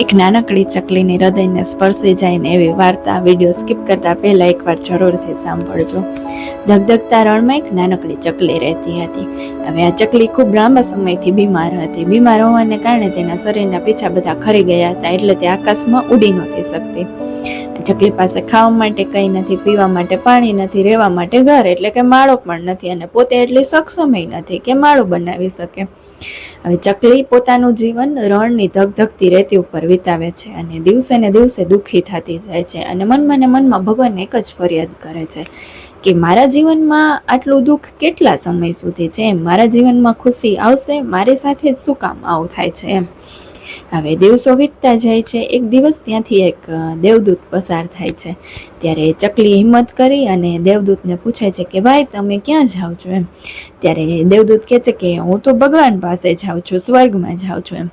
એક નાનકડી ચકલીની હૃદયને સ્પર્શી જાય ને એવી વાર્તા વિડીયો સ્કીપ કરતા પહેલા એકવાર જરૂરથી સાંભળજો. ધગધગતા રણમાં એક નાનકડી ચકલી રહેતી હતી. હવે આ ચકલી ખૂબ લાંબા સમયથી બીમાર હતી. બીમાર હોવાને કારણે તેના શરીરના પીછા બધા ખરી ગયા હતા, એટલે તે આકાશમાં ઉડી નહોતી શકતી. ચકલી પાસે ખાવા માટે કંઈ નથી, પીવા માટે પાણી નથી, રહેવા માટે ઘર એટલે કે માળો પણ નથી, અને પોતે એટલી સક્ષમય નથી કે માળો બનાવી શકે. હવે ચકલી પોતાનું જીવન રણની ધગધગતી રેતી ઉપર વિતાવે છે અને દિવસે ને દિવસે દુઃખી થતી જાય છે, અને મનમાં ને મનમાં ભગવાનને એક જ ફરિયાદ કરે છે કે મારા જીવનમાં આટલું દુઃખ કેટલા સમય સુધી છે, એમ મારા જીવનમાં ખુશી આવશે, મારી સાથે જ શું કામ આવું થાય છે એમ. હવે દિવસો વીતતા જાય છે. એક દિવસ ત્યાંથી એક દેવદૂત પસાર થાય છે. ત્યારે ચકલી હિંમત કરી અને દેવદૂતને પૂછે છે કે ભાઈ તમે ક્યાં જાઓ છો એમ. ત્યારે દેવદૂત કહે છે કે હું તો ભગવાન પાસે જાઉં છું, સ્વર્ગમાં જાઉં છું એમ.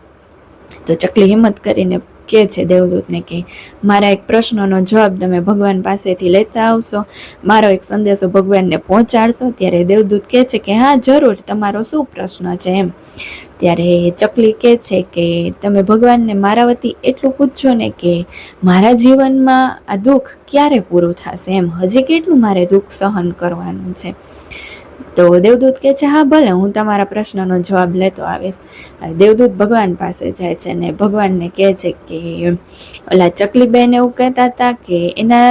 તો ચકલી હિંમત કરીને કહે છે દેવદૂતને કે મારા એક પ્રશ્નનો જવાબ તમે ભગવાન પાસેથી લેતા આવશો, મારો એક સંદેશો ભગવાનને પહોંચાડશો. ત્યારે દેવદૂત કહે છે કે હા જરૂર, તમારો શું પ્રશ્ન છે એમ. ત્યારે ચકલી કહે છે કે તમે ભગવાનને મારા વતી એટલું પૂછજો ને કે મારા જીવનમાં આ દુઃખ ક્યારે પૂરું થશે એમ, હજી કેટલું મારે દુઃખ સહન કરવાનું છે. તો દેવદૂત કહે છે હા ભલે, હું તમારા પ્રશ્નનો જવાબ લેતો આવીશ. દેવદૂત ભગવાન પાસે જાય છે અને ભગવાનને કહે છે કે ઓલા ચકલીબેન એવું કહેતા હતા કે એના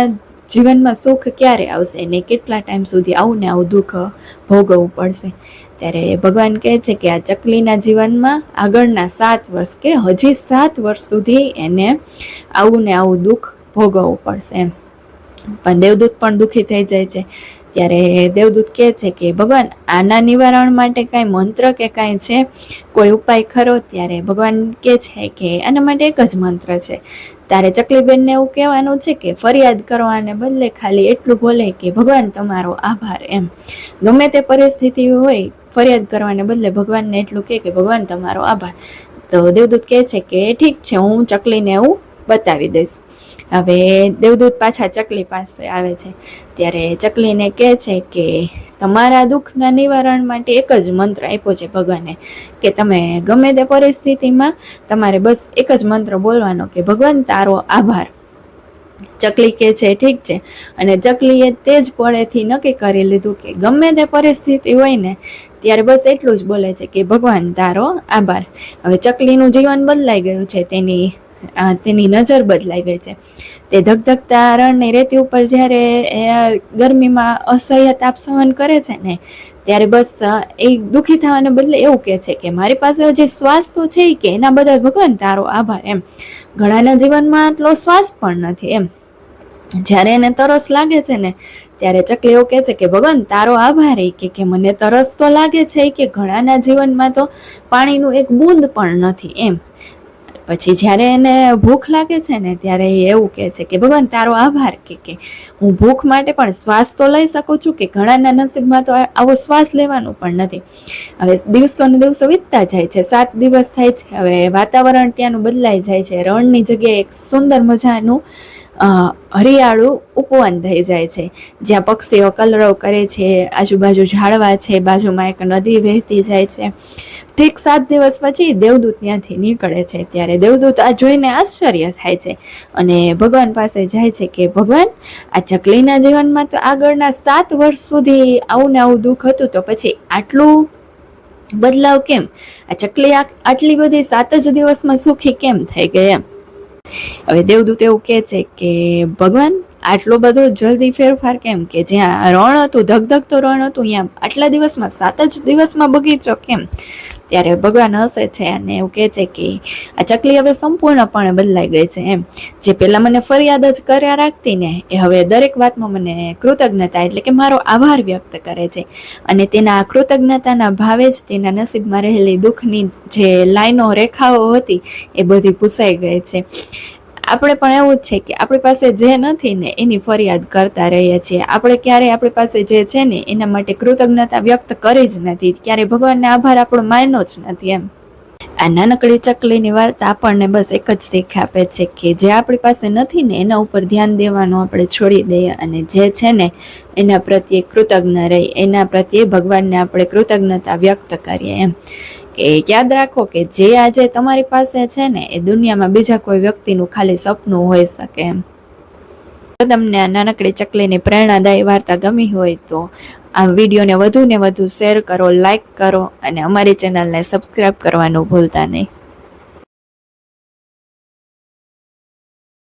જીવનમાં સુખ ક્યારે આવશે ને કેટલા ટાઈમ સુધી આવું ને આવું દુઃખ ભોગવવું પડશે. ત્યારે ભગવાન કહે છે કે આ ચકલીના જીવનમાં આગળના 7 વર્ષ કે હજી 7 વર્ષ સુધી એને આવું ને આવું દુઃખ ભોગવવું પડશે એમ. પણ દેવદૂત પણ દુઃખી થઈ જાય છે. ત્યારે દેવદૂત કહે છે કે ભગવાન આના નિવારણ માટે કાંઈ મંત્ર કે કાંઈ છે, કોઈ ઉપાય ખરો? ત્યારે ભગવાન કહે છે કે આના માટે એક જ મંત્ર છે. ત્યારે ચકલીબેનને એવું કહેવાનું છે કે ફરિયાદ કરવાને બદલે ખાલી એટલું બોલે કે ભગવાન તમારો આભાર એમ. ગમે તે પરિસ્થિતિ હોય, ફરિયાદ કરવાને બદલે ભગવાનને એટલું કહે કે ભગવાન તમારો આભાર. તો દેવદૂત કહે છે કે ઠીક છે, હું ચકલીને એવું બતાવી દઈશ. હવે દેવદૂત પાછા ચકલી પાસે આવે છે. ત્યારે ચકલીને કહે છે કે તમારા દુઃખના નિવારણ માટે એક જ મંત્ર આપ્યો છે ભગવાને કે તમે ગમે તે પરિસ્થિતિમાં તમારે બસ એક જ મંત્ર બોલવાનો કે ભગવાન તારો આભાર. ચકલી કહે છે ઠીક છે, અને ચકલીએ તે જ પળેથી નક્કી કરી લીધું કે ગમે તે પરિસ્થિતિ હોય ને ત્યારે બસ એટલું જ બોલે છે કે ભગવાન તારો આભાર. હવે ચકલીનું જીવન બદલાઈ ગયું છે, તેની નજર બદલાઈ ગઈ છે. તે ધગધગતા રણની રેતી ઉપર જ્યારે ગરમીમાં અસહ્ય તાપ સહન કરે છે ને ત્યારે બસ એ દુઃખી થવાને બદલે એવું કહે છે કે મારી પાસે જે શ્વાસ તો છે કે એના બદલ ભગવાન તારો આભાર એમ. ઘણાના જીવનમાં આટલો શ્વાસ પણ નથી એમ. જ્યારે એને તરસ લાગે છે ને ત્યારે ચકલી એવું કહે છે કે ભગવાન તારો આભાર કે મને તરસ તો લાગે છે કે ઘણાના જીવનમાં તો પાણીનું એક બૂંદ પણ નથી એમ. પછી જ્યારે એને ભૂખ લાગે છે ને ત્યારે એવું કહે છે કે ભગવાન તારો આભાર કે હું ભૂખ માટે પણ શ્વાસ તો લઈ શકું છું, કે ઘણાના નસીબમાં તો આવો શ્વાસ લેવાનું પણ નથી. હવે દિવસો ને દિવસો વીતતા જાય છે. 7 દિવસ થાય છે. હવે વાતાવરણ ત્યાંનું બદલાઈ જાય છે. રણની જગ્યાએ એક સુંદર મજાનું હરિયાળું ઉપવન થઈ જાય છે, જ્યાં પક્ષીઓ કલરવ કરે છે, આજુબાજુ ઝાડવા છે, બાજુમાં એક નદી વહેતી જાય છે. ઠીક 7 દિવસ પછી દેવદૂત ત્યાંથી નીકળે છે. ત્યારે દેવદૂત આ જોઈને આશ્ચર્ય થાય છે અને ભગવાન પાસે જાય છે કે ભગવાન આ ચકલીના જીવનમાં તો આગળના 7 વર્ષ સુધી આવું ને આવું દુઃખ હતું, તો પછી આટલું બદલાવ કેમ? આ ચકલી આટલી બધી 7 જ દિવસમાં સુખી કેમ થઈ ગઈ એમ. હવે દેવદૂત એવું કહે છે કે ભગવાન આટલો બધો જલ્દી ફેરફાર કેમ, કે જ્યાં રણ હતું, ધગધગતો રણ હતું, અહીંયા આટલા દિવસમાં 7 જ દિવસમાં બગીચો કેમ? ત્યારે ભગવાન હસે છે અને એવું કહે છે કે આ ચકલી હવે સંપૂર્ણપણે બદલાઈ ગઈ છે એમ. જે પહેલાં મને ફરિયાદ જ કર્યા રાખતી ને એ હવે દરેક વાતમાં મને કૃતજ્ઞતા એટલે કે મારો આભાર વ્યક્ત કરે છે, અને તેના કૃતજ્ઞતાના ભાવે જ તેના નસીબમાં રહેલી દુઃખની જે લાઈનો રેખાઓ હતી એ બધી ભૂસાઈ ગઈ છે. આપણે પણ એવું જ છે કે આપણી પાસે જે નથી ને એની ફરિયાદ કરતા રહીએ છીએ. આપણે ક્યારેય આપણી પાસે જે છે ને એના માટે કૃતજ્ઞતા વ્યક્ત કરી જ નથી, ક્યારેય ભગવાનને આભાર આપણો માન્યો જ નથી એમ. આ નાનકડી ચકલીની વાર્તા આપણને બસ એક જ શીખ આપે છે કે જે આપણી પાસે નથી ને એના ઉપર ધ્યાન દેવાનું આપણે છોડી દઈએ, અને જે છે ને એના પ્રત્યે કૃતજ્ઞ રહી, એના પ્રત્યે ભગવાનને આપણે કૃતજ્ઞતા વ્યક્ત કરીએ એમ. કે યાદ રાખો કે જે આજે તમારી પાસે છે ને એ દુનિયામાં બીજા કોઈ વ્યક્તિનું ખાલી સપનું હોઈ શકે એમ. જો તમને આ નાનકડી ચકલીની પ્રેરણાદાયી વાર્તા ગમી હોય તો આ વિડીયોને વધુ ને વધુ શેર કરો, લાઈક કરો અને અમારી ચેનલને સબસ્ક્રાઈબ કરવાનું ભૂલતા નહીં.